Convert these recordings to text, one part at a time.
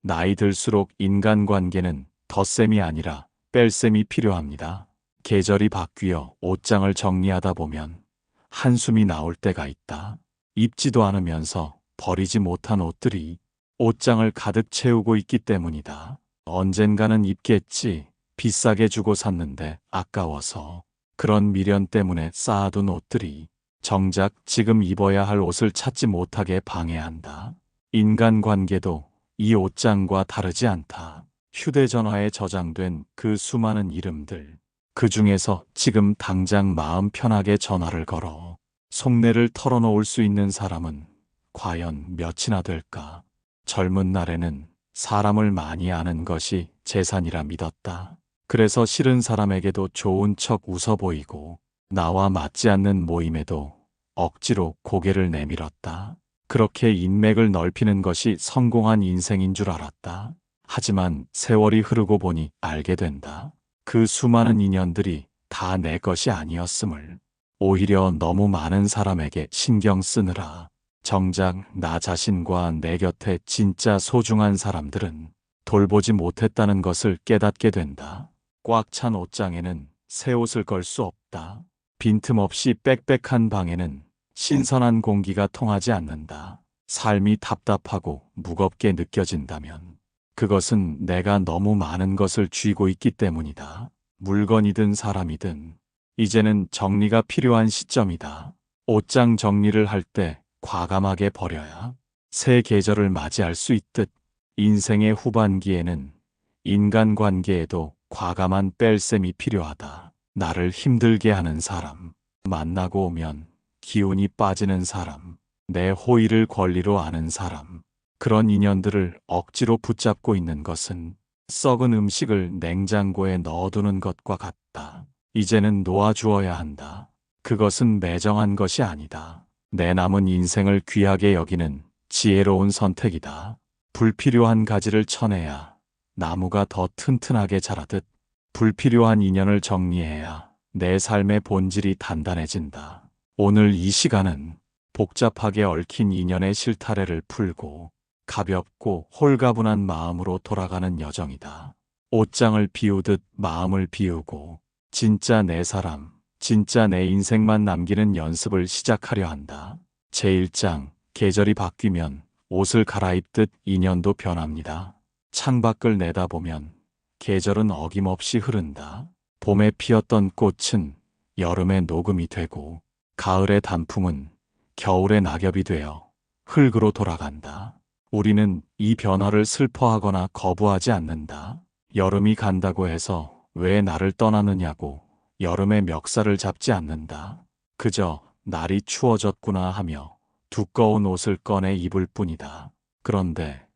나이 들수록 인간관계는 덧셈이 아니라 뺄셈이 필요합니다. 계절이 바뀌어 옷장을 정리하다 보면 한숨이 나올 때가 있다. 입지도 않으면서 버리지 못한 옷들이 옷장을 가득 채우고 있기 때문이다. 언젠가는 입겠지. 비싸게 주고 샀는데 아까워서. 그런 미련 때문에 쌓아둔 옷들이 정작 지금 입어야 할 옷을 찾지 못하게 방해한다. 인간관계도 이 옷장과 다르지 않다. 휴대전화에 저장된 그 수많은 이름들. 그 중에서 지금 당장 마음 편하게 전화를 걸어 속내를 털어놓을 수 있는 사람은 과연 몇이나 될까? 젊은 날에는 사람을 많이 아는 것이 재산이라 믿었다. 그래서 싫은 사람에게도 좋은 척 웃어 보이고 나와 맞지 않는 모임에도 억지로 고개를 내밀었다. 그렇게 인맥을 넓히는 것이 성공한 인생인 줄 알았다. 하지만 세월이 흐르고 보니 알게 된다. 그 수많은 인연들이 다 내 것이 아니었음을. 오히려 너무 많은 사람에게 신경 쓰느라 정작 나 자신과 내 곁에 진짜 소중한 사람들은 돌보지 못했다는 것을 깨닫게 된다. 꽉 찬 옷장에는 새 옷을 걸 수 없다. 빈틈없이 빽빽한 방에는 신선한 공기가 통하지 않는다. 삶이 답답하고 무겁게 느껴진다면 그것은 내가 너무 많은 것을 쥐고 있기 때문이다. 물건이든 사람이든 이제는 정리가 필요한 시점이다. 옷장 정리를 할 때 과감하게 버려야 새 계절을 맞이할 수 있듯 인생의 후반기에는 인간관계에도 과감한 뺄셈이 필요하다. 나를 힘들게 하는 사람, 만나고 오면 기운이 빠지는 사람, 내 호의를 권리로 아는 사람, 그런 인연들을 억지로 붙잡고 있는 것은 썩은 음식을 냉장고에 넣어두는 것과 같다. 이제는 놓아주어야 한다. 그것은 매정한 것이 아니다. 내 남은 인생을 귀하게 여기는 지혜로운 선택이다. 불필요한 가지를 쳐내야 나무가 더 튼튼하게 자라듯 불필요한 인연을 정리해야 내 삶의 본질이 단단해진다. 오늘 이 시간은 복잡하게 얽힌 인연의 실타래를 풀고 가볍고 홀가분한 마음으로 돌아가는 여정이다. 옷장을 비우듯 마음을 비우고 진짜 내 사람, 진짜 내 인생만 남기는 연습을 시작하려 한다. 제1장, 계절이 바뀌면 옷을 갈아입듯 인연도 변합니다. 창밖을 내다보면 계절은 어김없이 흐른다. 봄에 피었던 꽃은 여름에 녹음이 되고 가을의 단풍은 겨울의 낙엽이 되어 흙으로 돌아간다. 우리는 이 변화를 슬퍼하거나 거부하지 않는다. 여름이 간다고 해서 왜 나를 떠나느냐고 여름의 멱살을 잡지 않는다. 그저 날이 추워졌구나 하며 두꺼운 옷을 꺼내 입을 뿐이다. 그런데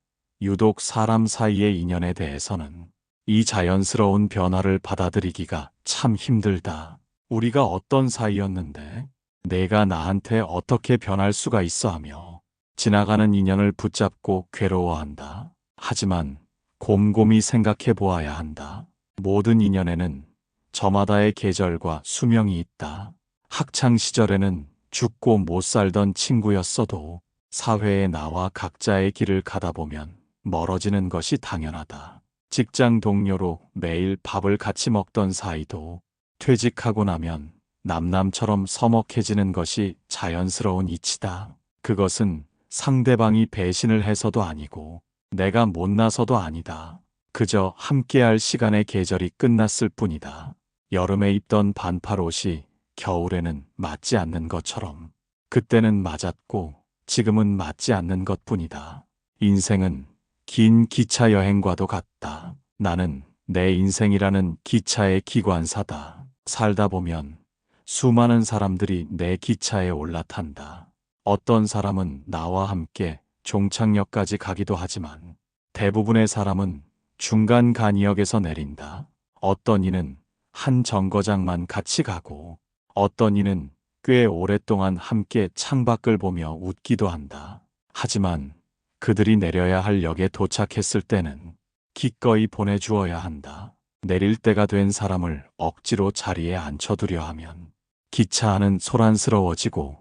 유독 사람 사이의 인연에 대해서는 이 자연스러운 변화를 받아들이기가 참 힘들다. 우리가 어떤 사이였는데 내가 나한테 어떻게 변할 수가 있어 하며 지나가는 인연을 붙잡고 괴로워한다. 하지만 곰곰이 생각해 보아야 한다. 모든 인연에는 저마다의 계절과 수명이 있다. 학창 시절에는 죽고 못 살던 친구였어도 사회에 나와 각자의 길을 가다 보면 멀어지는 것이 당연하다. 직장 동료로 매일 밥을 같이 먹던 사이도 퇴직하고 나면 남남처럼 서먹해지는 것이 자연스러운 이치다. 그것은 상대방이 배신을 해서도 아니고 내가 못나서도 아니다. 그저 함께할 시간의 계절이 끝났을 뿐이다. 여름에 입던 반팔옷이 겨울에는 맞지 않는 것처럼 그때는 맞았고 지금은 맞지 않는 것뿐이다. 인생은 긴 기차 여행과도 같다. 나는 내 인생이라는 기차의 기관사다. 살다 보면 수많은 사람들이 내 기차에 올라탄다. 어떤 사람은 나와 함께 종착역까지 가기도 하지만 대부분의 사람은 중간 간이역에서 내린다. 어떤 이는 한 정거장만 같이 가고 어떤 이는 꽤 오랫동안 함께 창밖을 보며 웃기도 한다. 하지만 그들이 내려야 할 역에 도착했을 때는 기꺼이 보내주어야 한다. 내릴 때가 된 사람을 억지로 자리에 앉혀두려 하면 기차 안은 소란스러워지고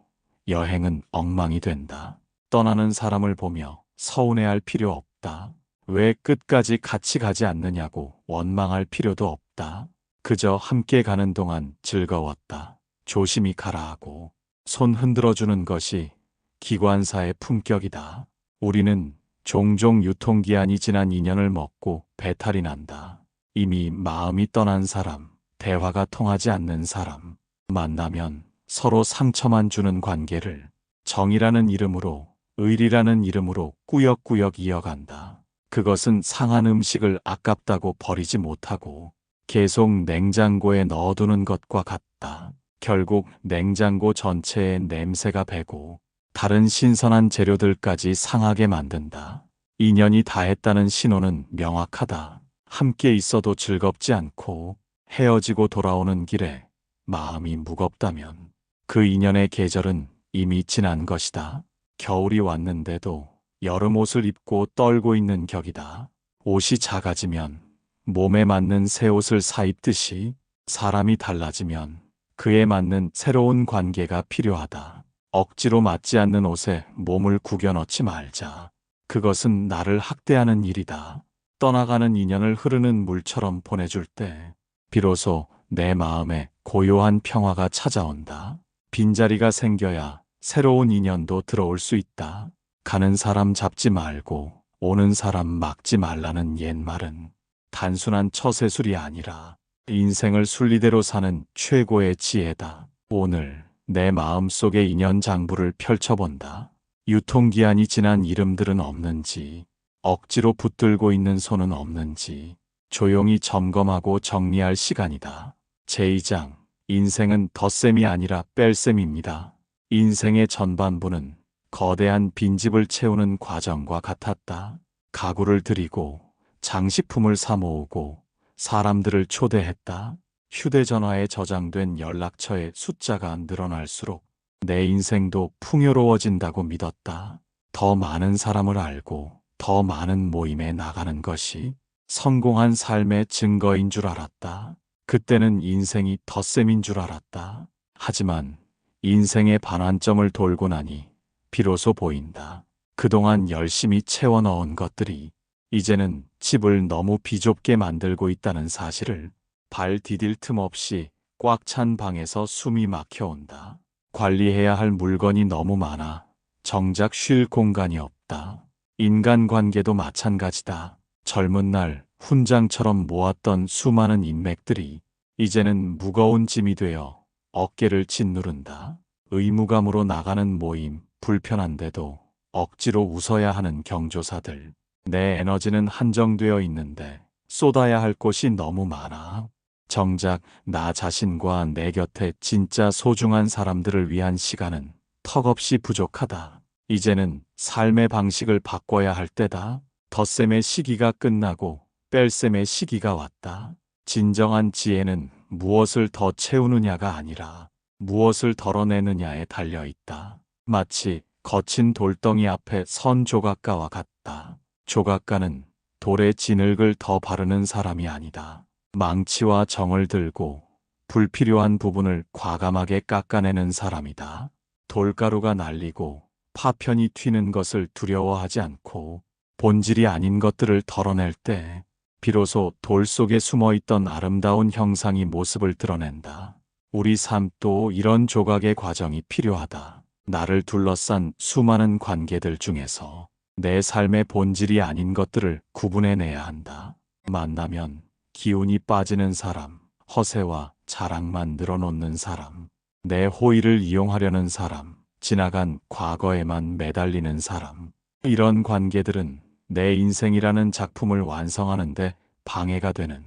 여행은 엉망이 된다. 떠나는 사람을 보며 서운해할 필요 없다. 왜 끝까지 같이 가지 않느냐고 원망할 필요도 없다. 그저 함께 가는 동안 즐거웠다. 조심히 가라 하고 손 흔들어주는 것이 기관사의 품격이다. 우리는 종종 유통기한이 지난 인연을 먹고 배탈이 난다. 이미 마음이 떠난 사람, 대화가 통하지 않는 사람, 만나면 서로 상처만 주는 관계를 정이라는 이름으로, 의리라는 이름으로 꾸역꾸역 이어간다. 그것은 상한 음식을 아깝다고 버리지 못하고 계속 냉장고에 넣어두는 것과 같다. 결국 냉장고 전체에 냄새가 배고 다른 신선한 재료들까지 상하게 만든다. 인연이 다했다는 신호는 명확하다. 함께 있어도 즐겁지 않고 헤어지고 돌아오는 길에 마음이 무겁다면 그 인연의 계절은 이미 지난 것이다. 겨울이 왔는데도 여름 옷을 입고 떨고 있는 격이다. 옷이 작아지면 몸에 맞는 새 옷을 사입듯이 사람이 달라지면 그에 맞는 새로운 관계가 필요하다. 억지로 맞지 않는 옷에 몸을 구겨 넣지 말자. 그것은 나를 학대하는 일이다. 떠나가는 인연을 흐르는 물처럼 보내줄 때 비로소 내 마음에 고요한 평화가 찾아온다. 빈자리가 생겨야 새로운 인연도 들어올 수 있다. 가는 사람 잡지 말고 오는 사람 막지 말라는 옛말은 단순한 처세술이 아니라 인생을 순리대로 사는 최고의 지혜다. 오늘 내 마음속의 인연 장부를 펼쳐본다. 유통기한이 지난 이름들은 없는지, 억지로 붙들고 있는 손은 없는지 조용히 점검하고 정리할 시간이다. 제2장, 인생은 덧셈이 아니라 뺄셈입니다. 인생의 전반부는 거대한 빈집을 채우는 과정과 같았다. 가구를 들이고 장식품을 사 모으고 사람들을 초대했다. 휴대전화에 저장된 연락처의 숫자가 늘어날수록 내 인생도 풍요로워진다고 믿었다. 더 많은 사람을 알고 더 많은 모임에 나가는 것이 성공한 삶의 증거인 줄 알았다. 그때는 인생이 덧셈인 줄 알았다. 하지만 인생의 반환점을 돌고 나니 비로소 보인다. 그동안 열심히 채워 넣은 것들이 이제는 집을 너무 비좁게 만들고 있다는 사실을 발 디딜 틈 없이 꽉 찬 방에서 숨이 막혀온다. 관리해야 할 물건이 너무 많아 정작 쉴 공간이 없다. 인간관계도 마찬가지다. 젊은 날 훈장처럼 모았던 수많은 인맥들이 이제는 무거운 짐이 되어 어깨를 짓누른다. 의무감으로 나가는 모임, 불편한데도 억지로 웃어야 하는 경조사들. 내 에너지는 한정되어 있는데 쏟아야 할 곳이 너무 많아. 정작 나 자신과 내 곁에 진짜 소중한 사람들을 위한 시간은 턱없이 부족하다. 이제는 삶의 방식을 바꿔야 할 때다. 덧셈의 시기가 끝나고 뺄셈의 시기가 왔다. 진정한 지혜는 무엇을 더 채우느냐가 아니라 무엇을 덜어내느냐에 달려 있다. 마치 거친 돌덩이 앞에 선 조각가와 같다. 조각가는 돌에 진흙을 더 바르는 사람이 아니다. 망치와 정을 들고 불필요한 부분을 과감하게 깎아내는 사람이다. 돌가루가 날리고 파편이 튀는 것을 두려워하지 않고 본질이 아닌 것들을 덜어낼 때 비로소 돌 속에 숨어있던 아름다운 형상이 모습을 드러낸다. 우리 삶도 이런 조각의 과정이 필요하다. 나를 둘러싼 수많은 관계들 중에서 내 삶의 본질이 아닌 것들을 구분해내야 한다. 만나면 기운이 빠지는 사람, 허세와 자랑만 늘어놓는 사람, 내 호의를 이용하려는 사람, 지나간 과거에만 매달리는 사람. 이런 관계들은 내 인생이라는 작품을 완성하는데 방해가 되는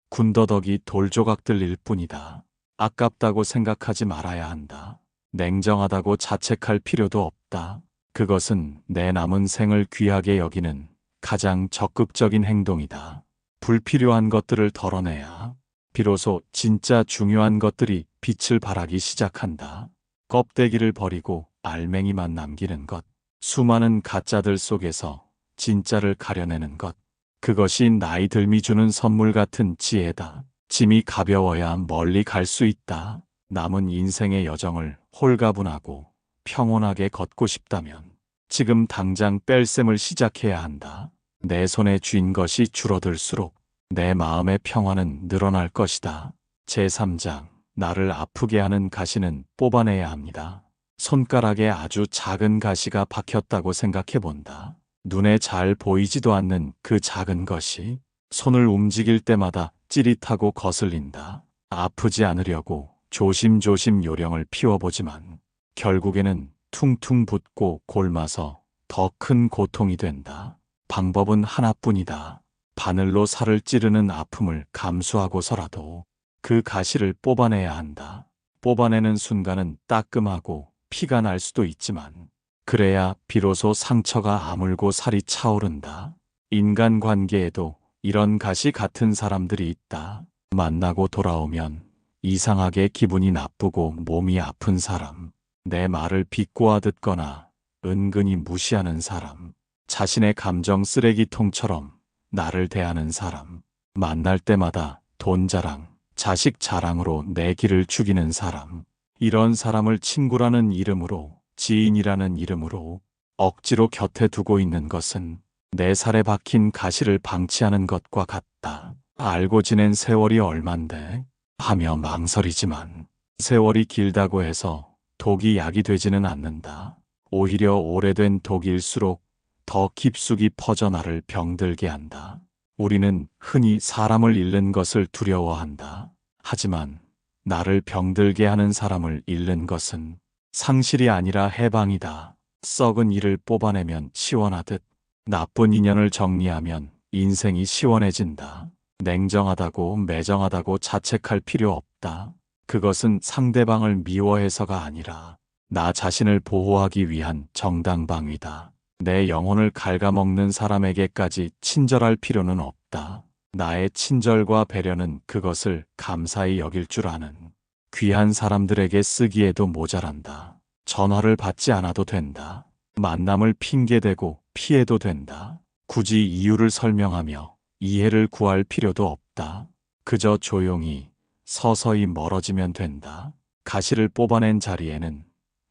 군더더기 돌조각들일 뿐이다. 아깝다고 생각하지 말아야 한다. 냉정하다고 자책할 필요도 없다. 그것은 내 남은 생을 귀하게 여기는 가장 적극적인 행동이다. 불필요한 것들을 덜어내야 비로소 진짜 중요한 것들이 빛을 발하기 시작한다. 껍데기를 버리고 알맹이만 남기는 것, 수많은 가짜들 속에서 진짜를 가려내는 것, 그것이 나이 들미 주는 선물 같은 지혜다. 짐이 가벼워야 멀리 갈 수 있다. 남은 인생의 여정을 홀가분하고 평온하게 걷고 싶다면 지금 당장 뺄셈을 시작해야 한다. 내 손에 쥔 것이 줄어들수록 내 마음의 평화는 늘어날 것이다. 제3장. 나를 아프게 하는 가시는 뽑아내야 합니다. 손가락에 아주 작은 가시가 박혔다고 생각해 본다. 눈에 잘 보이지도 않는 그 작은 것이 손을 움직일 때마다 찌릿하고 거슬린다. 아프지 않으려고 조심조심 요령을 피워보지만 결국에는 퉁퉁 붓고 골마서 더 큰 고통이 된다. 방법은 하나뿐이다. 바늘로 살을 찌르는 아픔을 감수하고서라도 그 가시를 뽑아내야 한다. 뽑아내는 순간은 따끔하고 피가 날 수도 있지만 그래야 비로소 상처가 아물고 살이 차오른다. 인간관계에도 이런 가시 같은 사람들이 있다. 만나고 돌아오면 이상하게 기분이 나쁘고 몸이 아픈 사람, 내 말을 비꼬아 듣거나 은근히 무시하는 사람, 자신의 감정 쓰레기통처럼 나를 대하는 사람, 만날 때마다 돈 자랑, 자식 자랑으로 내 기를 죽이는 사람, 이런 사람을 친구라는 이름으로, 지인이라는 이름으로 억지로 곁에 두고 있는 것은 내 살에 박힌 가시를 방치하는 것과 같다. 알고 지낸 세월이 얼만데 하며 망설이지만 세월이 길다고 해서 독이 약이 되지는 않는다. 오히려 오래된 독일수록 더 깊숙이 퍼져 나를 병들게 한다. 우리는 흔히 사람을 잃는 것을 두려워한다. 하지만 나를 병들게 하는 사람을 잃는 것은 상실이 아니라 해방이다. 썩은 이를 뽑아내면 시원하듯 나쁜 인연을 정리하면 인생이 시원해진다. 냉정하다고 매정하다고 자책할 필요 없다. 그것은 상대방을 미워해서가 아니라 나 자신을 보호하기 위한 정당방위다. 내 영혼을 갉아먹는 사람에게까지 친절할 필요는 없다. 나의 친절과 배려는 그것을 감사히 여길 줄 아는 귀한 사람들에게 쓰기에도 모자란다. 전화를 받지 않아도 된다. 만남을 핑계대고 피해도 된다. 굳이 이유를 설명하며 이해를 구할 필요도 없다. 그저 조용히 서서히 멀어지면 된다. 가시를 뽑아낸 자리에는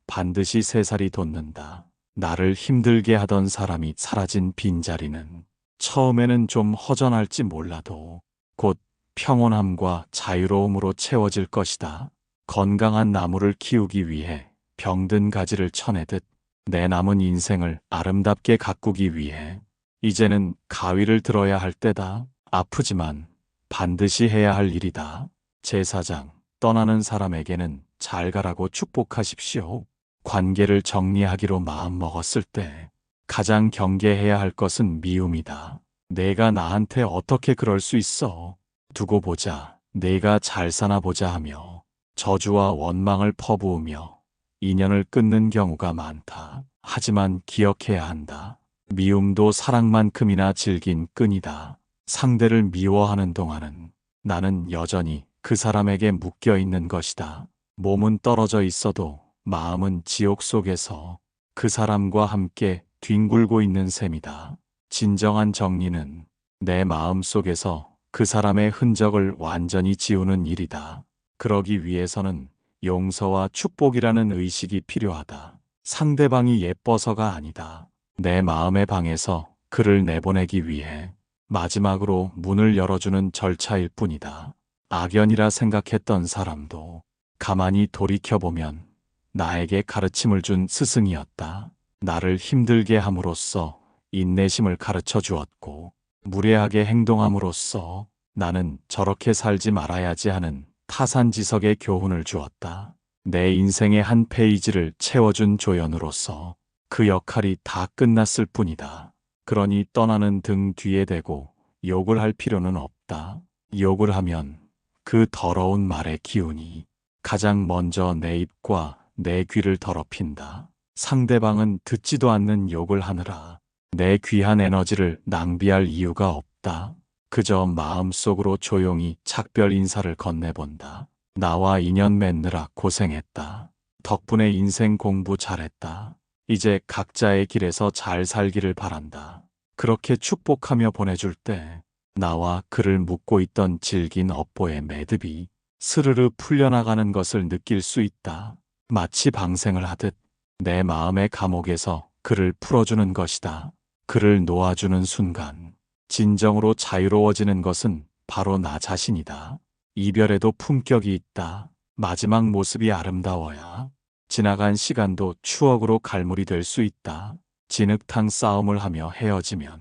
반드시 새살이 돋는다. 나를 힘들게 하던 사람이 사라진 빈자리는 처음에는 좀 허전할지 몰라도 곧 평온함과 자유로움으로 채워질 것이다. 건강한 나무를 키우기 위해 병든 가지를 쳐내듯 내 남은 인생을 아름답게 가꾸기 위해 이제는 가위를 들어야 할 때다. 아프지만 반드시 해야 할 일이다. 제4장. 떠나는 사람에게는 잘 가라고 축복하십시오. 관계를 정리하기로 마음먹었을 때 가장 경계해야 할 것은 미움이다. 내가 나한테 어떻게 그럴 수 있어? 두고 보자. 내가 잘 사나 보자 하며 저주와 원망을 퍼부으며 인연을 끊는 경우가 많다. 하지만 기억해야 한다. 미움도 사랑만큼이나 질긴 끈이다. 상대를 미워하는 동안은 나는 여전히 그 사람에게 묶여 있는 것이다. 몸은 떨어져 있어도 마음은 지옥 속에서 그 사람과 함께 뒹굴고 있는 셈이다. 진정한 정리는 내 마음 속에서 그 사람의 흔적을 완전히 지우는 일이다. 그러기 위해서는 용서와 축복이라는 의식이 필요하다. 상대방이 예뻐서가 아니다. 내 마음의 방에서 그를 내보내기 위해 마지막으로 문을 열어주는 절차일 뿐이다. 악연이라 생각했던 사람도 가만히 돌이켜보면 나에게 가르침을 준 스승이었다. 나를 힘들게 함으로써 인내심을 가르쳐 주었고 무례하게 행동함으로써 나는 저렇게 살지 말아야지 하는 타산지석의 교훈을 주었다. 내 인생의 한 페이지를 채워준 조연으로서 그 역할이 다 끝났을 뿐이다. 그러니 떠나는 등 뒤에 대고 욕을 할 필요는 없다. 욕을 하면 그 더러운 말의 기운이 가장 먼저 내 입과 내 귀를 더럽힌다. 상대방은 듣지도 않는 욕을 하느라 내 귀한 에너지를 낭비할 이유가 없다. 그저 마음속으로 조용히 작별 인사를 건네본다. 나와 인연 맺느라 고생했다. 덕분에 인생 공부 잘했다. 이제 각자의 길에서 잘 살기를 바란다. 그렇게 축복하며 보내줄 때 나와 그를 묶고 있던 질긴 업보의 매듭이 스르르 풀려나가는 것을 느낄 수 있다. 마치 방생을 하듯 내 마음의 감옥에서 그를 풀어주는 것이다. 그를 놓아주는 순간 진정으로 자유로워지는 것은 바로 나 자신이다. 이별에도 품격이 있다. 마지막 모습이 아름다워야 지나간 시간도 추억으로 갈무리 될 수 있다. 진흙탕 싸움을 하며 헤어지면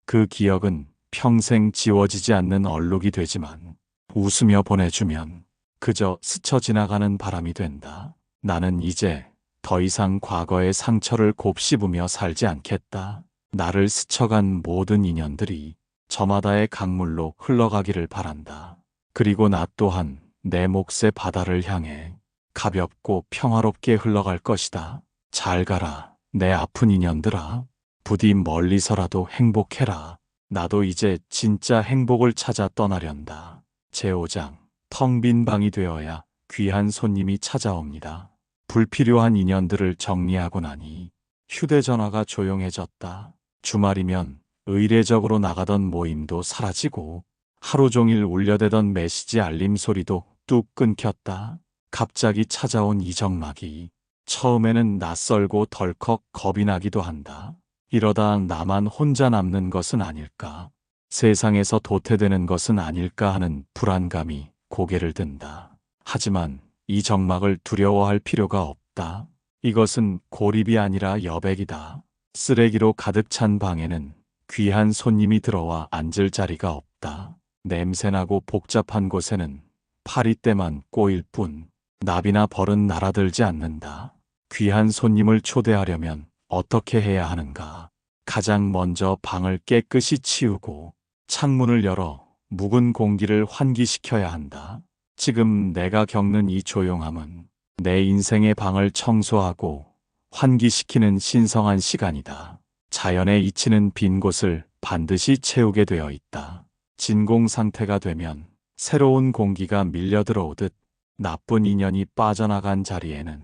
그 기억은 평생 지워지지 않는 얼룩이 되지만 웃으며 보내주면 그저 스쳐 지나가는 바람이 된다. 나는 이제 더 이상 과거의 상처를 곱씹으며 살지 않겠다. 나를 스쳐간 모든 인연들이 저마다의 강물로 흘러가기를 바란다. 그리고 나 또한 내 몫의 바다를 향해 가볍고 평화롭게 흘러갈 것이다. 잘 가라, 내 아픈 인연들아. 부디 멀리서라도 행복해라. 나도 이제 진짜 행복을 찾아 떠나련다. 제5장, 텅 빈 방이 되어야 귀한 손님이 찾아옵니다. 불필요한 인연들을 정리하고 나니 휴대전화가 조용해졌다. 주말이면 의례적으로 나가던 모임도 사라지고 하루 종일 울려대던 메시지 알림 소리도 뚝 끊겼다. 갑자기 찾아온 이정막이 처음에는 낯설고 덜컥 겁이 나기도 한다. 이러다 나만 혼자 남는 것은 아닐까? 세상에서 도태되는 것은 아닐까 하는 불안감이 고개를 든다. 하지만 이 정막을 두려워할 필요가 없다. 이것은 고립이 아니라 여백이다. 쓰레기로 가득 찬 방에는 귀한 손님이 들어와 앉을 자리가 없다. 냄새나고 복잡한 곳에는 파리떼만 꼬일 뿐 나비나 벌은 날아들지 않는다. 귀한 손님을 초대하려면 어떻게 해야 하는가? 가장 먼저 방을 깨끗이 치우고 창문을 열어 묵은 공기를 환기시켜야 한다. 지금 내가 겪는 이 조용함은 내 인생의 방을 청소하고 환기시키는 신성한 시간이다. 자연에 잊히는 빈 곳을 반드시 채우게 되어 있다. 진공 상태가 되면 새로운 공기가 밀려 들어오듯 나쁜 인연이 빠져나간 자리에는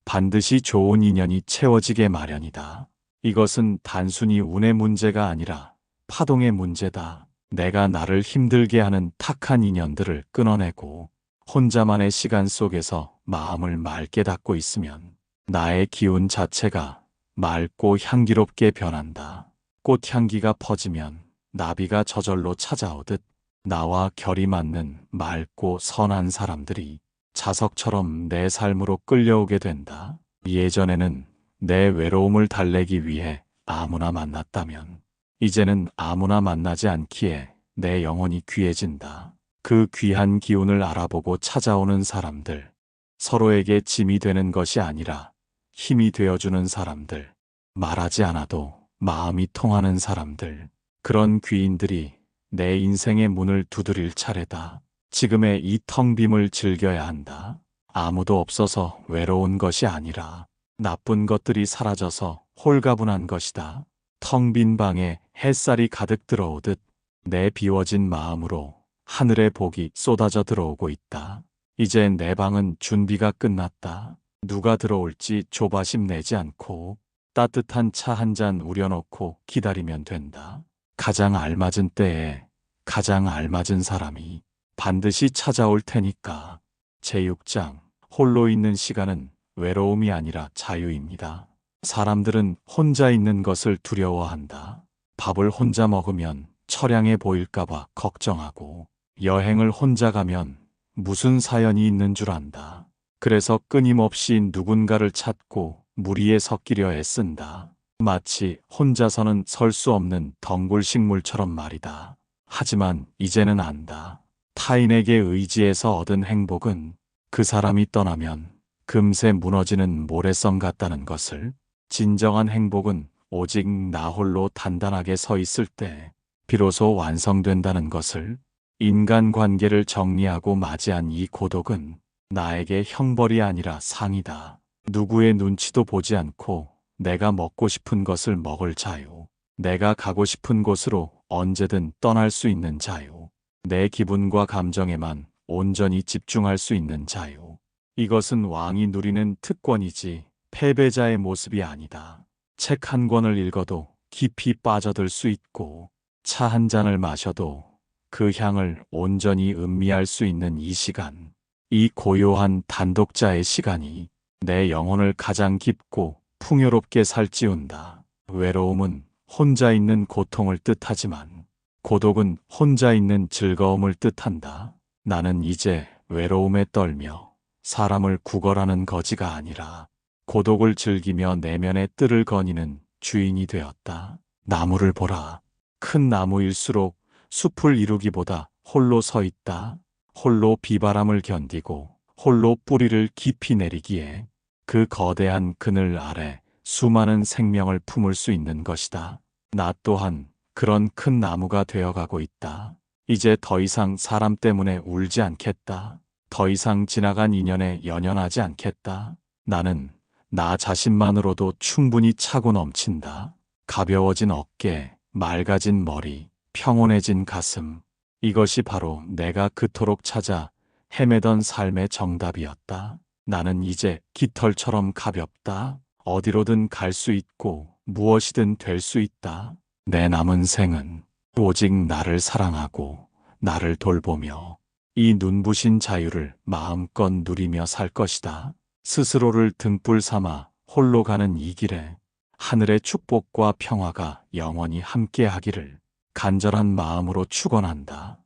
반드시 좋은 인연이 채워지게 마련이다. 이것은 단순히 운의 문제가 아니라 파동의 문제다. 내가 나를 힘들게 하는 탁한 인연들을 끊어내고 혼자만의 시간 속에서 마음을 맑게 닫고 있으면 나의 기운 자체가 맑고 향기롭게 변한다. 꽃향기가 퍼지면 나비가 저절로 찾아오듯 나와 결이 맞는 맑고 선한 사람들이 자석처럼 내 삶으로 끌려오게 된다. 예전에는 내 외로움을 달래기 위해 아무나 만났다면 이제는 아무나 만나지 않기에 내 영혼이 귀해진다. 그 귀한 기운을 알아보고 찾아오는 사람들, 서로에게 짐이 되는 것이 아니라 힘이 되어주는 사람들, 말하지 않아도 마음이 통하는 사람들, 그런 귀인들이 내 인생의 문을 두드릴 차례다. 지금의 이 텅 빔을 즐겨야 한다. 아무도 없어서 외로운 것이 아니라 나쁜 것들이 사라져서 홀가분한 것이다. 텅 빈 방에 햇살이 가득 들어오듯 내 비워진 마음으로 하늘의 복이 쏟아져 들어오고 있다. 이제 내 방은 준비가 끝났다. 누가 들어올지 조바심 내지 않고 따뜻한 차 한 잔 우려놓고 기다리면 된다. 가장 알맞은 때에 가장 알맞은 사람이 반드시 찾아올 테니까. 제6장, 홀로 있는 시간은 외로움이 아니라 자유입니다. 사람들은 혼자 있는 것을 두려워한다. 밥을 혼자 먹으면 처량해 보일까봐 걱정하고 여행을 혼자 가면 무슨 사연이 있는 줄 안다. 그래서 끊임없이 누군가를 찾고 무리에 섞이려 애쓴다. 마치 혼자서는 설 수 없는 덩굴 식물처럼 말이다. 하지만 이제는 안다. 타인에게 의지해서 얻은 행복은 그 사람이 떠나면 금세 무너지는 모래성 같다는 것을, 진정한 행복은 오직 나 홀로 단단하게 서 있을 때 비로소 완성된다는 것을, 인간관계를 정리하고 맞이한 이 고독은 나에게 형벌이 아니라 상이다. 누구의 눈치도 보지 않고 내가 먹고 싶은 것을 먹을 자유, 내가 가고 싶은 곳으로 언제든 떠날 수 있는 자유, 내 기분과 감정에만 온전히 집중할 수 있는 자유. 이것은 왕이 누리는 특권이지 패배자의 모습이 아니다. 책 한 권을 읽어도 깊이 빠져들 수 있고 차 한 잔을 마셔도 그 향을 온전히 음미할 수 있는 이 시간, 이 고요한 단독자의 시간이 내 영혼을 가장 깊고 풍요롭게 살찌운다. 외로움은 혼자 있는 고통을 뜻하지만 고독은 혼자 있는 즐거움을 뜻한다. 나는 이제 외로움에 떨며 사람을 구걸하는 거지가 아니라 고독을 즐기며 내면의 뜰을 거니는 주인이 되었다. 나무를 보라. 큰 나무일수록 숲을 이루기보다 홀로 서 있다. 홀로 비바람을 견디고 홀로 뿌리를 깊이 내리기에 그 거대한 그늘 아래 수많은 생명을 품을 수 있는 것이다. 나 또한 그런 큰 나무가 되어가고 있다. 이제 더 이상 사람 때문에 울지 않겠다. 더 이상 지나간 인연에 연연하지 않겠다. 나는 나 자신만으로도 충분히 차고 넘친다. 가벼워진 어깨, 맑아진 머리, 평온해진 가슴. 이것이 바로 내가 그토록 찾아 헤매던 삶의 정답이었다. 나는 이제 깃털처럼 가볍다. 어디로든 갈 수 있고 무엇이든 될 수 있다. 내 남은 생은 오직 나를 사랑하고 나를 돌보며 이 눈부신 자유를 마음껏 누리며 살 것이다. 스스로를 등불 삼아 홀로 가는 이 길에 하늘의 축복과 평화가 영원히 함께하기를 간절한 마음으로 축원한다.